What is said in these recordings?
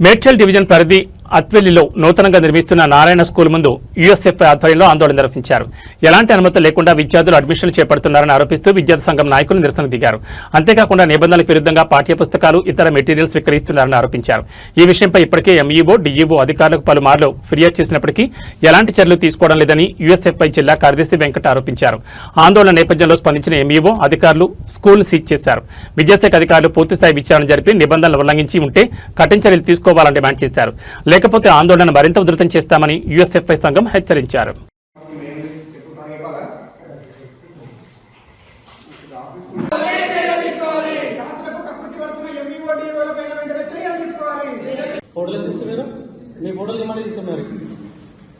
Medchal division పరిధి అత్వెల్లిలో నూతనంగా నిర్మిస్తున్న నారాయణ స్కూల్ ముందు యూఎస్ఎఫ్ఐ ఆధ్వర్యంలో ఆందోళన నిర్వహించారు. ఎలాంటి అనుమతులు లేకుండా విద్యార్థులు అడ్మిషన్లు చేపడుతున్నారని ఆరోపిస్తూ విద్యార్థి సంఘం నాయకులు నిరసన దిగారు. అంతేకాకుండా నిబంధనలకు విరుద్ధంగా పాఠ్యపుస్తకాలు, ఇతర మెటీరియల్స్ విక్రయిస్తున్నారని ఆరోపించారు. ఈ విషయంపై ఇప్పటికే ఎంఈఓ, డిఈఓ అధికారులకు పలుమార్లు ఫిర్యాదు చేసినప్పటికీ ఎలాంటి చర్యలు తీసుకోవడం లేదని యూఎస్ఎఫ్ఐ జిల్లా కార్యదర్శి వెంకట ఆరోపించారు. ఆందోళన నేపథ్యంలో స్పందించిన ఎంఈఓ అధికారులు స్కూల్ సీజ్ చేశారు. విద్యాశాఖ అధికారులు పూర్తిస్థాయి విచారణ జరిపి నిబంధనలు ఉల్లంఘించి ఉంటే కఠిన చర్యలు తీసుకోవాలని డిమాండ్ చేశారు. లేకపోతే ఆందోళన మరింత ఉధృతం చేస్తామని యూఎస్ఎఫ్ఐ సంఘం హెచ్చరించారు.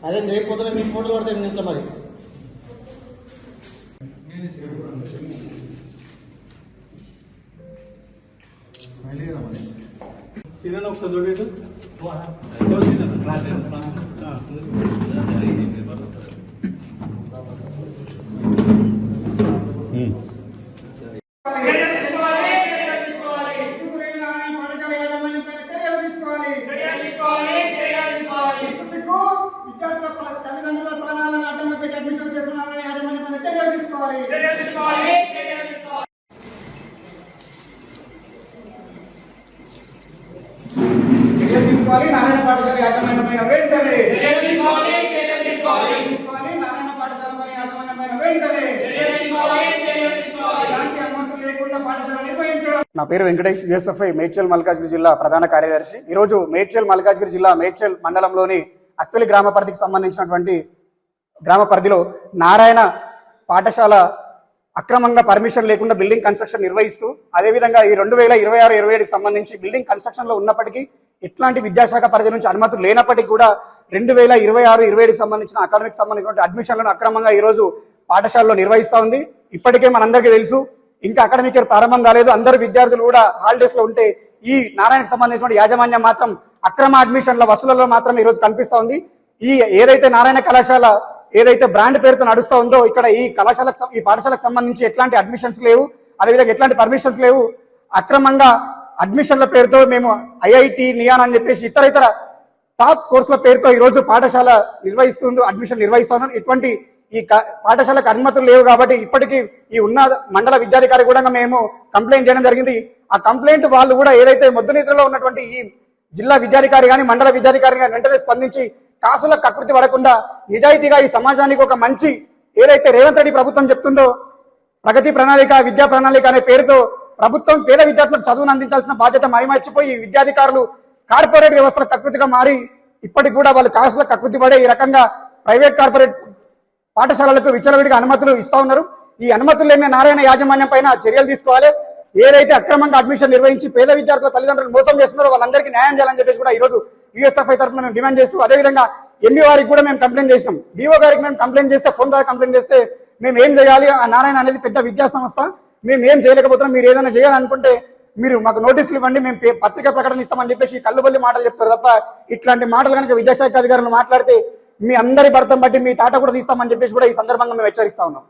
అదే రేపు పొద్దున మీ ఫోటోలు పడతాయి న్యూస్లో మరి సీరియల్ ఒకసారి చూడలేదు. తల్లిదండ్రుల ప్రాణాలను అడ్డంగా పెట్టి అడ్మిషన్ చేస్తున్నారని యాజమాన్యం చర్యలు తీసుకోవాలి. చర్యలు తీసుకోవాలి. నారాయణ పాఠశాల యాజమాన్యమైన వెంటనే నారాయణ పాఠశాల యాజమాన్యమైన వెంటనే ఎలాంటి అనుమతులు లేకుండా పాఠశాల నిర్వహించడం. నా పేరు వెంకటేష్, యూఎస్ఎఫ్ఐ మేడ్చల్ మల్కాజ్గిరి జిల్లా ప్రధాన కార్యదర్శి. ఈరోజు మేడ్చల్ మల్కాజ్గిరి జిల్లా మేడ్చల్ మండలంలోని అత్వెల్లి గ్రామ పరిధికి సంబంధించినటువంటి గ్రామ పరిధిలో నారాయణ పాఠశాల అక్రమంగా పర్మిషన్ లేకుండా బిల్డింగ్ కన్స్ట్రక్షన్ నిర్వహిస్తూ, అదేవిధంగా ఈ 2026-27కి సంబంధించి బిల్డింగ్ కన్స్ట్రక్షన్ లో ఉన్నప్పటికీ ఇట్లాంటి విద్యాశాఖ పరిధి నుంచి అనుమతులు లేనప్పటికీ కూడా 2026-27కి సంబంధించిన అకాడమిక్ సంబంధించిన అడ్మిషన్లను అక్రమంగా ఈ రోజు పాఠశాలలో నిర్వహిస్తూ ఉంది. ఇప్పటికే మనందరికీ తెలుసు, ఇంకా అకాడమిక్ ఇయర్ ప్రారంభం కాలేదు. అందరు విద్యార్థులు కూడా హాలిడేస్ లో ఉంటే ఈ నారాయణకు సంబంధించిన యాజమాన్యం మాత్రం అక్రమ అడ్మిషన్ల వసూళ్లలో మాత్రం ఈ రోజు కనిపిస్తూ ఉంది. ఈ ఏదైతే నారాయణ కళాశాల ఏదైతే బ్రాండ్ పేరుతో నడుస్తూ ఉందో, ఇక్కడ ఈ పాఠశాలకు సంబంధించి ఎట్లాంటి అడ్మిషన్స్ లేవు, అదేవిధంగా ఎట్లాంటి పర్మిషన్స్ లేవు. అక్రమంగా అడ్మిషన్ల పేరుతో మేము ఐఐటి, నియాన్ అని చెప్పేసి ఇతర టాప్ కోర్సుల పేరుతో ఈ రోజు పాఠశాల అడ్మిషన్ నిర్వహిస్తున్నారు. ఇటువంటి ఈ పాఠశాలకు అనుమతులు లేవు కాబట్టి ఇప్పటికీ ఈ ఉన్న మండల విద్యాధికారి కూడా మేము కంప్లైంట్ చేయడం జరిగింది. ఆ కంప్లైంట్ వాళ్ళు కూడా ఏదైతే మొద్దునిద్రలో ఉన్నటువంటి ఈ జిల్లా విద్యాధికారి కానీ మండల విద్యాధికారి కానీ వెంటనే స్పందించి కాసులకు కకృతి పడకుండా నిజాయితీగా ఈ సమాజానికి ఒక మంచి ఏదైతే రేవంత్ రెడ్డి ప్రభుత్వం చెప్తుందో ప్రగతి ప్రణాళిక, విద్యా ప్రణాళిక అనే పేరుతో ప్రభుత్వం పేద విద్యార్థులకు చదువును అందించాల్సిన బాధ్యత మరిమర్చిపోయి విద్యాధికారులు కార్పొరేట్ వ్యవస్థల కకృతిగా మారి ఇప్పటికి కూడా వాళ్ళు కాసులకు కకృతి పడే ఈ రకంగా ప్రైవేట్ కార్పొరేట్ పాఠశాలలకు విచ్చలవిడిగా అనుమతులు ఇస్తా ఉన్నారు. ఈ అనుమతులు లేని నారాయణ యాజమాన్యం పైన చర్యలు తీసుకోవాలి. ఏదైతే అక్రమంగా అడ్మిషన్ నిర్వహించి పేద విద్యార్థుల తల్లిదండ్రులు మోసం చేస్తున్నారో వాళ్ళందరికీ న్యాయం చేయాలని చెప్పేసి కూడా ఈ రోజు యూఎస్ఎఫ్ఐ తరఫున మేము డిమాండ్ చేస్తూ, అదేవిధంగా ఎంఈఓ గారికి కూడా మేము కంప్లైంట్ చేసినాం. డిఓ గారికి మేము కంప్లైంట్ చేస్తే ఫోన్ ద్వారా కంప్లైంట్ చేస్తే మేము ఏం చేయాలి, ఆ నారాయణ అనేది పెద్ద విద్యా సంస్థ, మేము ఏం చేయలేకపోతున్నాం, మీరు ఏదైనా చేయాలనుకుంటే మీరు మాకు నోటీసులు ఇవ్వండి, మేము పత్రికా ప్రకటన ఇస్తామని చెప్పేసి కళ్ళుబల్లి మాటలు చెప్తారు తప్ప ఇట్లాంటి మాటలు కనుక విద్యాశాఖ అధికారులు మాట్లాడితే మీ అందరి భర్తం బట్టి మీ తాట కూడా తీస్తామని చెప్పేసి కూడా ఈ సందర్భంగా మేము హెచ్చరిస్తా ఉన్నాం.